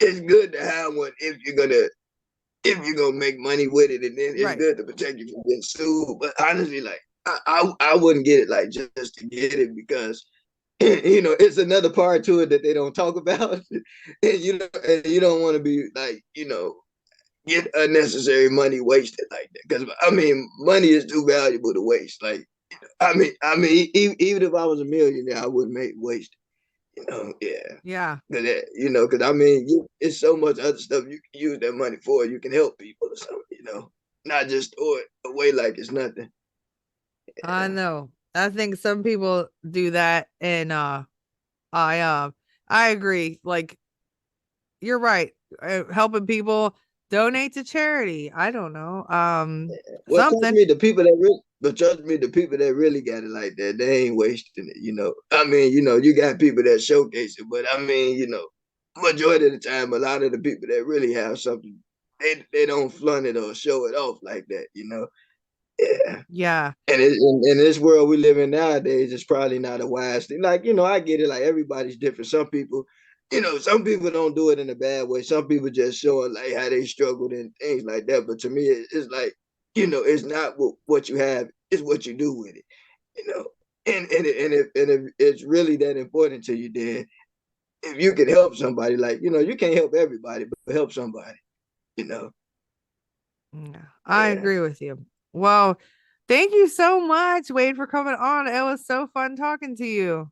it's good to have one if you're gonna make money with it, and then it's right. good to protect you from getting sued. But honestly, like I wouldn't get it like just to get it, because it's another part to it that they don't talk about. And you don't want to be like, get unnecessary money wasted like that. Because I mean, money is too valuable to waste. Like, even if I was a millionaire, I wouldn't make waste. Yeah. Yeah. Because I mean, it's so much other stuff you can use that money for. You can help people or something. Not just throw it away like it's nothing. I Yeah. know. I think some people do that and I uh I agree. Like you're right. Helping people donate to charity. I don't know. Well, trust Something. me, the people that really got it like that, they ain't wasting it. I mean, you got people that showcase it, but I mean, majority of the time, a lot of the people that really have something, they don't flaunt it or show it off like that. Yeah. Yeah. And in this world we live in nowadays, it's probably not a wise thing. Like, I get it, like everybody's different. Some people some people don't do it in a bad way. Some people just showing like how they struggled and things like that. But to me, it's like, it's not what you have, it's what you do with it. And if it's really that important to you, then if you can help somebody, like, you can't help everybody, but help somebody, you know. Yeah, I Yeah. agree with you. Well, thank you so much, Wade, for coming on. It was so fun talking to you.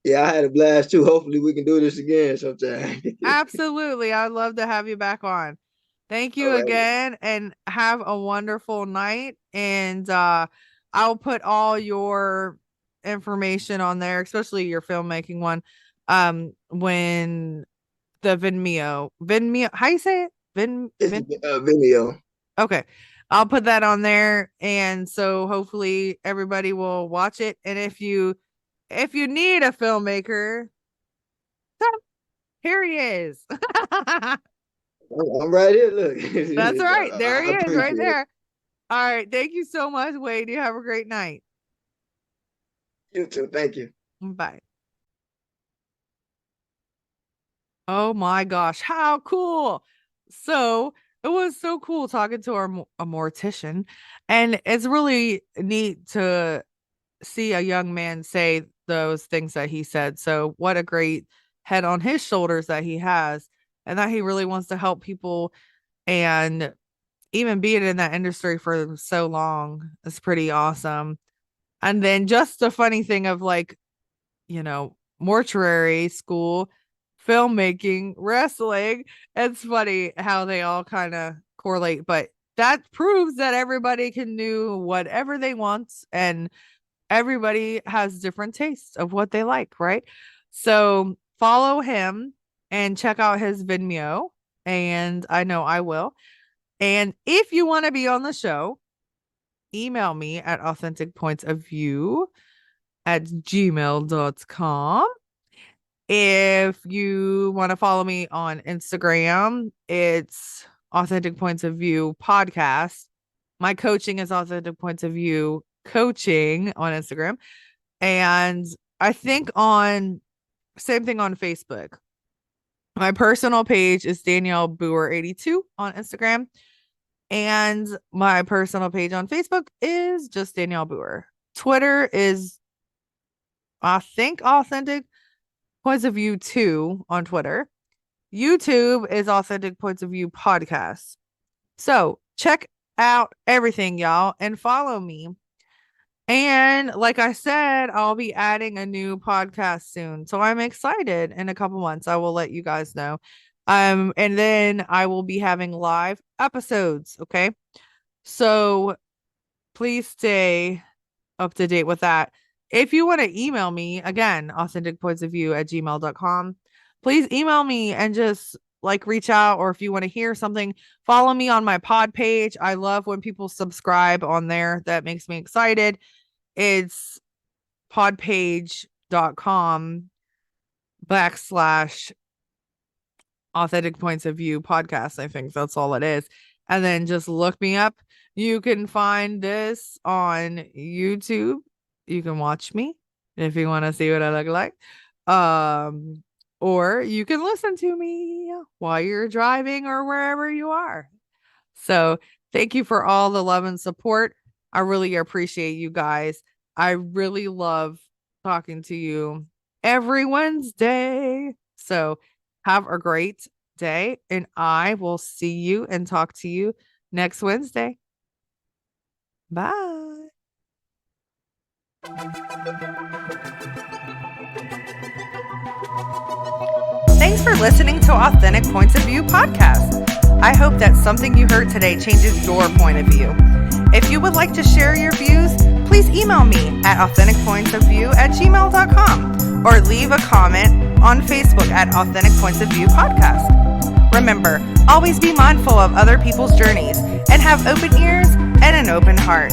Yeah, I had a blast too. Hopefully we can do this again sometime. Absolutely. I'd love to have you back on. Thank All you right. again and have a wonderful night. And I'll put all your information on there, especially your filmmaking one. When the Vimeo, how you say it? It's a video. Okay. I'll put that on there. And so hopefully everybody will watch it. And if you need a filmmaker, here he is. I'm right here. Look, That's right. There he I is right appreciate it. there. All right. Thank you so much, Wade. You have a great night. You too. Thank you. Bye. Oh my gosh. How cool. So it was so cool talking to a mortician. And it's really neat to see a young man say those things that he said. So what a great head on his shoulders that he has, and that he really wants to help people, and even being in that industry for so long is pretty awesome. And then just the funny thing of like, mortuary school, filmmaking, wrestling. It's funny how they all kind of correlate, but that proves that everybody can do whatever they want, and everybody has different tastes of what they like, right? So follow him and check out his Vimeo, and I know I will. And if you want to be on the show, email me at authenticpointsofview@gmail.com. If you want to follow me on Instagram, it's Authentic Points of View Podcast. My coaching is Authentic Points of View Coaching on Instagram. And I think same thing on Facebook. My personal page is Danielle Boer 82 on Instagram. And my personal page on Facebook is just Danielle Boer. Twitter is, I think, Authentic Points of View 2 on Twitter. YouTube is Authentic Points of View Podcast. So check out everything, y'all, and follow me. And like I said, I'll be adding a new podcast soon. So I'm excited. In a couple months, I will let you guys know. And then I will be having live episodes. Okay. So please stay up to date with that. If you want to email me, again, authenticpointsofview@gmail.com, please email me and just like reach out. Or if you want to hear something, follow me on my pod page. I love when people subscribe on there. That makes me excited. It's podpage.com/Authentic Points of View Podcast. I think that's all it is. And then just look me up. You can find this on YouTube. You can watch me if you want to see what I look like. Or you can listen to me while you're driving or wherever you are. So thank you for all the love and support. I really appreciate you guys. I really love talking to you every Wednesday. So have a great day, and I will see you and talk to you next Wednesday. Bye. Thanks for listening to Authentic Points of View podcast. I hope that something you heard today changes your point of view. If you would like to share your views, please email me at authenticpointsofview@gmail.com or leave a comment on Facebook at Authentic Points of View podcast. Remember, always be mindful of other people's journeys and have open ears and an open heart.